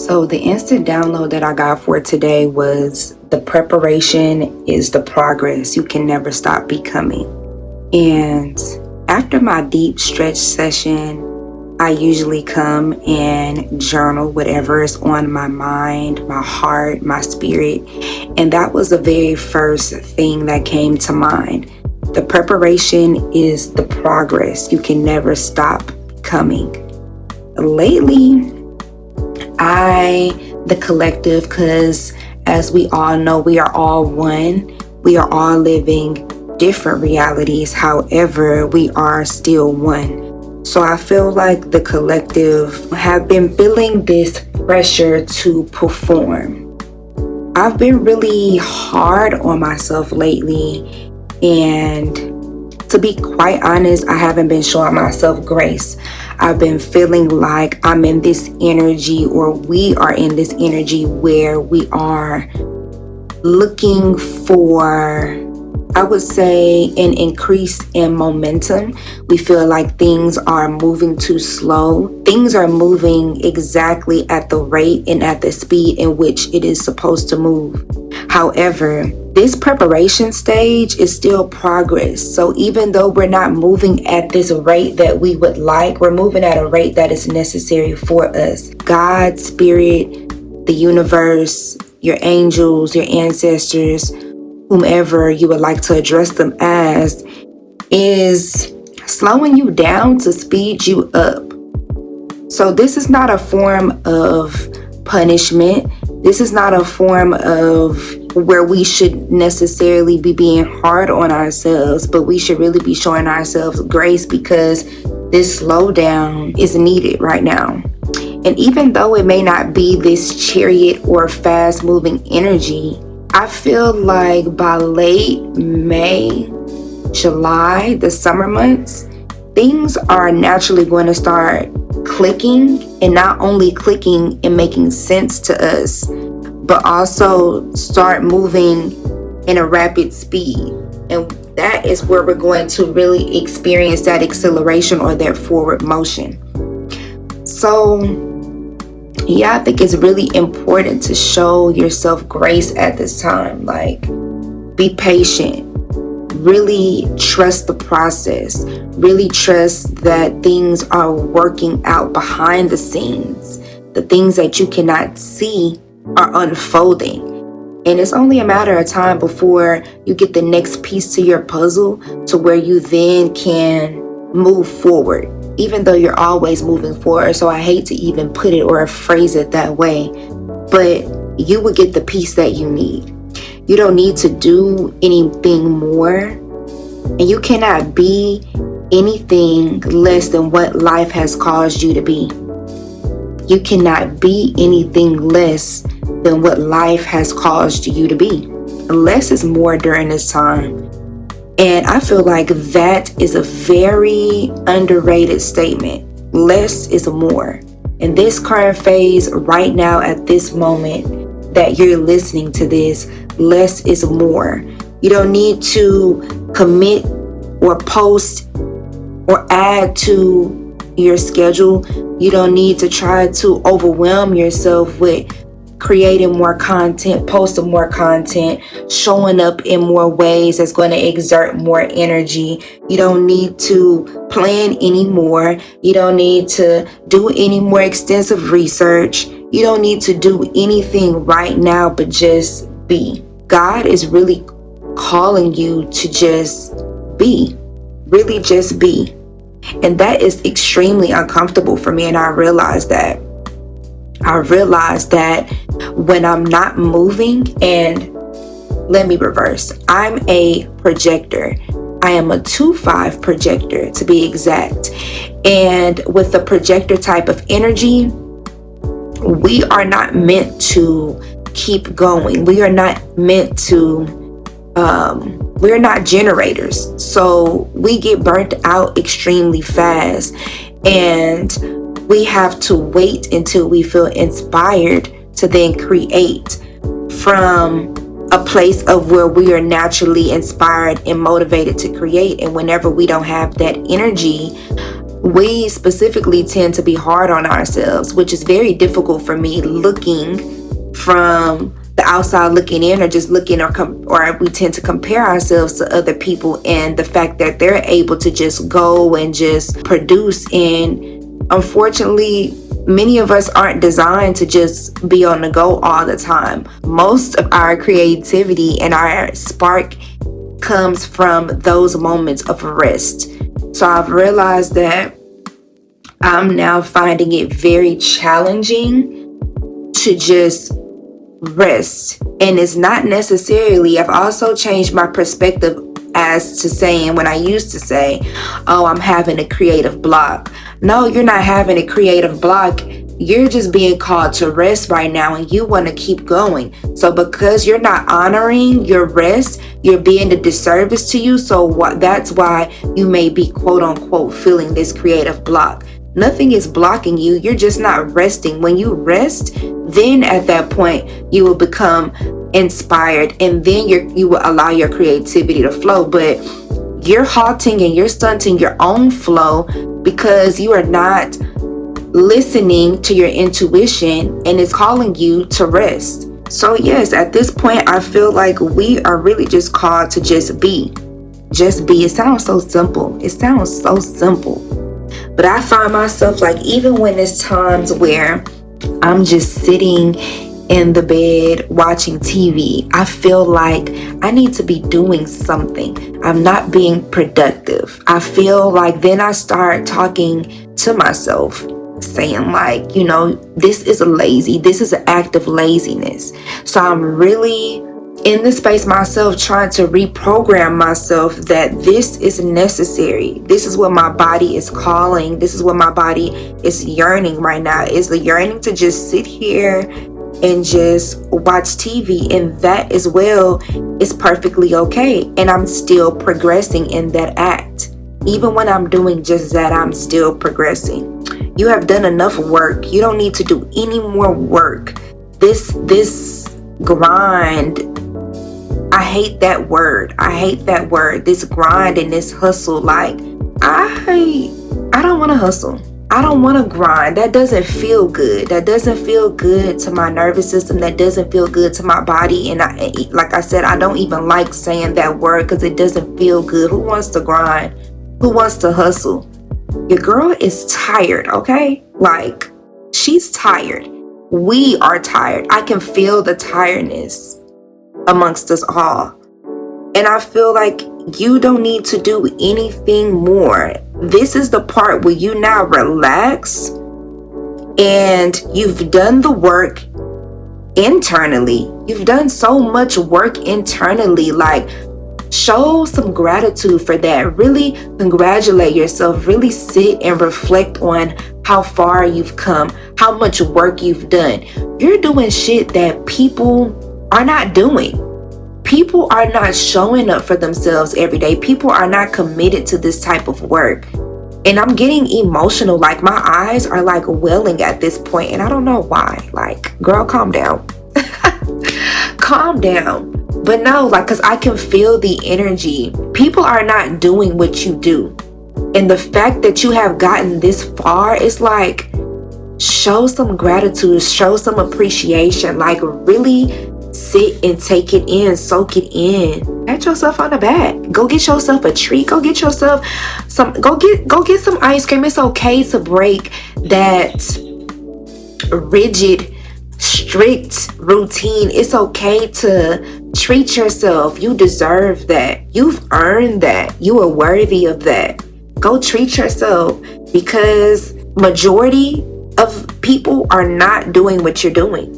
So the instant download that I got for today was the preparation is the progress. You can never stop becoming. And after my deep stretch session, I usually come and journal whatever is on my mind, my heart, my spirit. And that was the very first thing that came to mind. The preparation is the progress. You can never stop becoming. Lately, the collective, because as we all know, we are all one. We are all living different realities. However, we are still one. So I feel like the collective have been feeling this pressure to perform. I've been really hard on myself lately, and to be quite honest, I haven't been showing myself grace. I've been feeling like I'm in this energy, or we are in this energy where we are looking for, I would say, an increase in momentum. We feel like things are moving too slow. Things are moving exactly at the rate and at the speed in which it is supposed to move. However, this preparation stage is still progress. So even though we're not moving at this rate that we would like, we're moving at a rate that is necessary for us. God, spirit, the universe, your angels, your ancestors, whomever you would like to address them as, is slowing you down to speed you up. So this is not a form of punishment. This is not a form of where we should necessarily be being hard on ourselves, but we should really be showing ourselves grace, because this slowdown is needed right now. And even though it may not be this chariot or fast moving energy, I feel like by late May, July, the summer months, things are naturally going to start clicking, and not only clicking and making sense to us, but also start moving in a rapid speed. And that is where we're going to really experience that acceleration or that forward motion. So yeah, I think it's really important to show yourself grace at this time. Like, be patient. Really trust the process. Really trust that things are working out behind the scenes. The things that you cannot see are unfolding. And it's only a matter of time before you get the next piece to your puzzle, to where you then can move forward, even though you're always moving forward. So I hate to even put it or phrase it that way, but you will get the piece that you need. You don't need to do anything more, and you cannot be anything less than what life has caused you to be. You cannot be anything less than what life has caused you to be. Less is more during this time. And I feel like that is a very underrated statement. Less is more. In this current phase, right now, at this moment that you're listening to this, less is more. You don't need to commit or post or add to your schedule. You don't need to try to overwhelm yourself with creating more content, posting more content, showing up in more ways that's going to exert more energy. You don't need to plan anymore. You don't need to do any more extensive research. You don't need to do anything right now, but just be. God is really calling you to just be. Really just be. And that is extremely uncomfortable for me, and I realized that. When I'm not moving, and let me reverse. I'm a projector. I am a 2-5 projector, to be exact. And with the projector type of energy, we are not meant to keep going. We are not meant to, we're not generators. So we get burnt out extremely fast. And we have to wait until we feel inspired to then create from a place of where we are naturally inspired and motivated to create. And whenever we don't have that energy, we specifically tend to be hard on ourselves, which is very difficult for me looking from the outside looking in, or just looking, or we tend to compare ourselves to other people, and the fact that they're able to just go and just produce. And unfortunately, many of us aren't designed to just be on the go all the time. Most of our creativity and our spark comes from those moments of rest. So I've realized that I'm now finding it very challenging to just rest. And it's not necessarily, I've also changed my perspective as to saying, when I used to say, oh, I'm having a creative block. No, you're not having a creative block. You're just being called to rest right now, and you want to keep going. So because you're not honoring your rest, you're being a disservice to you. So that's why you may be quote unquote feeling this creative block. Nothing is blocking you. You're just not resting. When you rest, then at that point you will become inspired, and then you will allow your creativity to flow. But you're halting and you're stunting your own flow because you are not listening to your intuition, and it's calling you to rest. So yes, at this point I feel like we are really just called to just be. It sounds so simple. But I find myself like, even when it's times where I'm just sitting in the bed watching TV, I feel like I need to be doing something. I'm not being productive. I feel like then I start talking to myself, saying like, this is an act of laziness. So I'm really in the space myself, trying to reprogram myself that this is necessary. This is what my body is calling. This is what my body is yearning right now. Is the yearning to just sit here and just watch TV, and that as well is perfectly okay. And I'm still progressing in that act. Even when I'm doing just that, I'm still progressing. You have done enough work. You don't need to do any more work. This grind, I hate that word. This grind and this hustle. Like, I don't want to hustle. I don't want to grind. That doesn't feel good. That doesn't feel good to my nervous system. That doesn't feel good to my body. And like I said, I don't even like saying that word because it doesn't feel good. Who wants to grind? Who wants to hustle? Your girl is tired, okay? Like, she's tired. We are tired. I can feel the tiredness amongst us all. And I feel like you don't need to do anything more. This is the part where you now relax, and you've done the work internally. You've done so much work internally. Like, show some gratitude for that. Really congratulate yourself. Really sit and reflect on how far you've come, how much work you've done. You're doing shit that people are not doing. People are not showing up for themselves every day. People are not committed to this type of work. And I'm getting emotional. Like, my eyes are like welling at this point, and I don't know why. Like, girl, calm down. Calm down. But no, like, because I can feel the energy. People are not doing what you do. And the fact that you have gotten this far is like, show some gratitude, show some appreciation. Like, really sit and take it in, soak it in. Pat yourself on the back. Go get yourself a treat. Go get yourself some, go get some ice cream. It's okay to break that rigid, strict routine. It's okay to treat yourself. You deserve that. You've earned that. You are worthy of that. Go treat yourself, because majority of people are not doing what you're doing.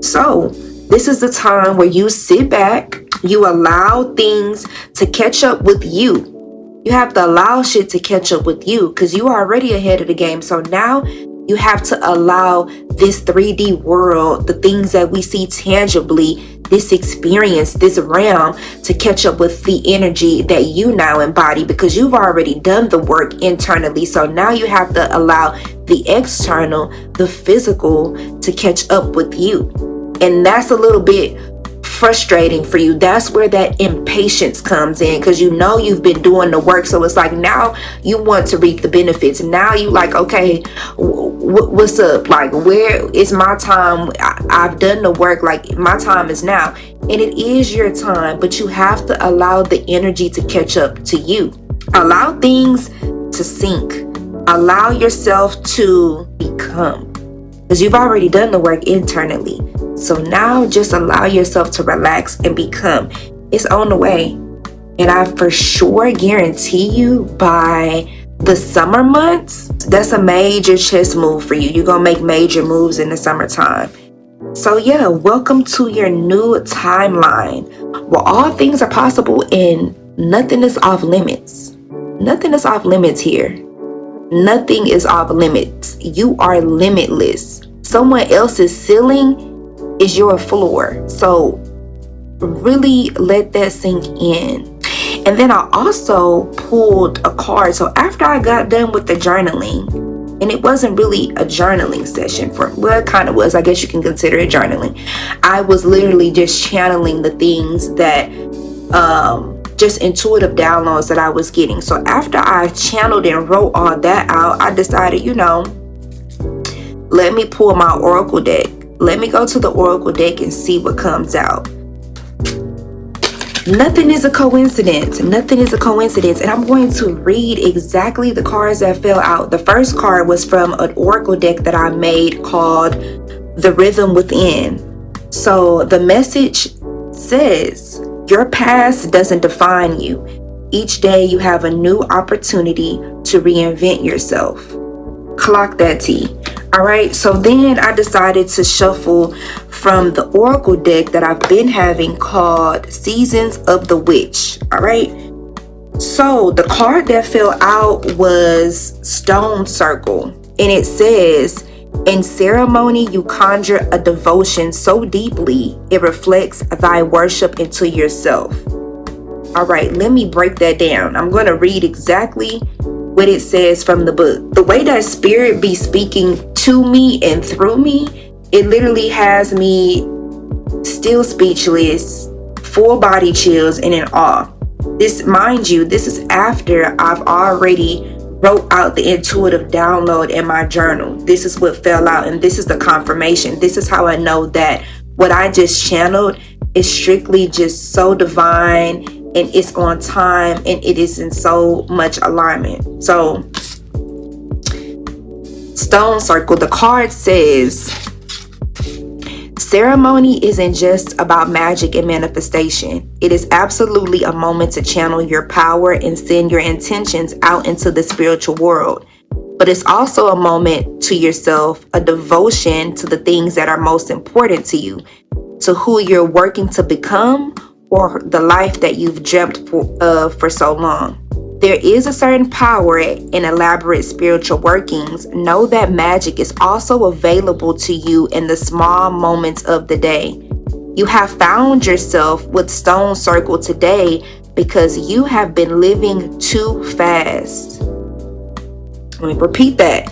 So this is the time where you sit back, you allow things to catch up with you. You have to allow shit to catch up with you, because you are already ahead of the game. So now you have to allow this 3D world, the things that we see tangibly, this experience, this realm, to catch up with the energy that you now embody, because you've already done the work internally. So now you have to allow the external, the physical, to catch up with you. And that's a little bit frustrating for you. That's where that impatience comes in, because you know you've been doing the work. So it's like now you want to reap the benefits. Now you like, okay, what's up? Like, where is my time? I've done the work. Like, my time is now. And it is your time, but you have to allow the energy to catch up to you. Allow things to sink. Allow yourself to become, because you've already done the work internally. So now just allow yourself to relax and become. It's on the way. And I for sure guarantee you by the summer months, that's a major chess move for you. You're going to make major moves in the summertime. So yeah, welcome to your new timeline where all things are possible and nothing is off limits. Nothing is off limits here. Nothing is off limits. You are limitless. Someone else's ceiling is your floor. So really let that sink in. And then I also pulled a card. So after I got done with the journaling, and it wasn't really a journaling session well, it kind of was. I guess you can consider it journaling. I was literally just channeling the things that, just intuitive downloads that I was getting. So after I channeled and wrote all that out, I decided, let me pull my oracle deck. Let me go to the oracle deck and see what comes out. Nothing is a coincidence. Nothing is a coincidence. And I'm going to read exactly the cards that fell out. The first card was from an oracle deck that I made called The Rhythm Within. So the message says, your past doesn't define you. Each day you have a new opportunity to reinvent yourself. Clock that T. All right, so then I decided to shuffle from the oracle deck that I've been having called Seasons of the Witch. All right, so the card that fell out was Stone Circle, and it says, in ceremony you conjure a devotion so deeply it reflects thy worship into yourself. All right, let me break that down. I'm going to read exactly what it says from the book. The way that spirit be speaking to me and through me, it literally has me still speechless, full body chills, and in awe. This, mind you, this is after I've already wrote out the intuitive download in my journal. This is what fell out, and this is the confirmation. This is how I know that what I just channeled is strictly just so divine, and it's on time, and it is in so much alignment. So Stone Circle, the card says, ceremony isn't just about magic and manifestation. It is absolutely a moment to channel your power and send your intentions out into the spiritual world. But it's also a moment to yourself, a devotion to the things that are most important to you, to who you're working to become, or the life that you've dreamt for so long. There is a certain power in elaborate spiritual workings. Know that magic is also available to you in the small moments of the day. You have found yourself with Stone Circle today because you have been living too fast. Let me repeat that.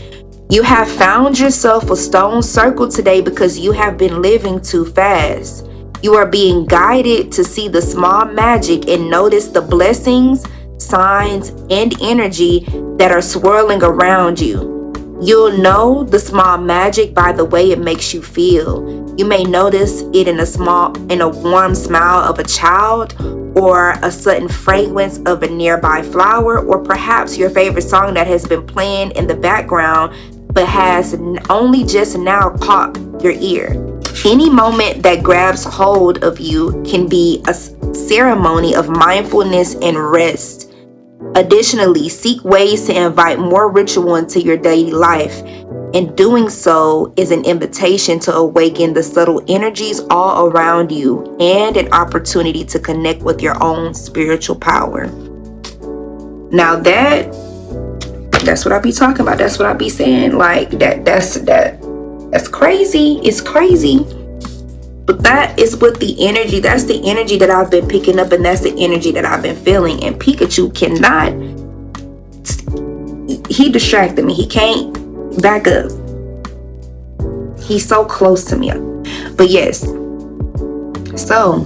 You have found yourself with Stone Circle today because you have been living too fast. You are being guided to see the small magic and notice the blessings, signs, and energy that are swirling around you. You'll know the small magic by the way it makes you feel. You may notice it in a warm smile of a child, or a sudden fragrance of a nearby flower, or perhaps your favorite song that has been playing in the background but has only just now caught your ear. Any moment that grabs hold of you can be a ceremony of mindfulness and rest. Additionally, seek ways to invite more ritual into your daily life. And doing so is an invitation to awaken the subtle energies all around you and an opportunity to connect with your own spiritual power. Now that's what I be talking about. That's what I be saying. Like that's crazy. It's crazy. But that is what the energy, that's the energy that I've been picking up, and that's the energy that I've been feeling. And Pikachu cannot, he distracted me. He can't back up. He's so close to me. But yes, so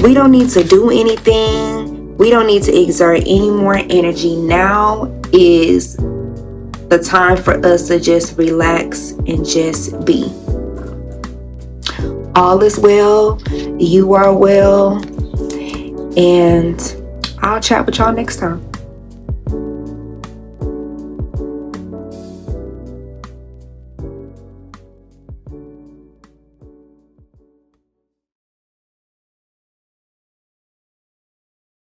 We don't need to do anything. We don't need to exert any more energy. Now is the time for us to just relax and just be. All is well. You are well. And I'll chat with y'all next time.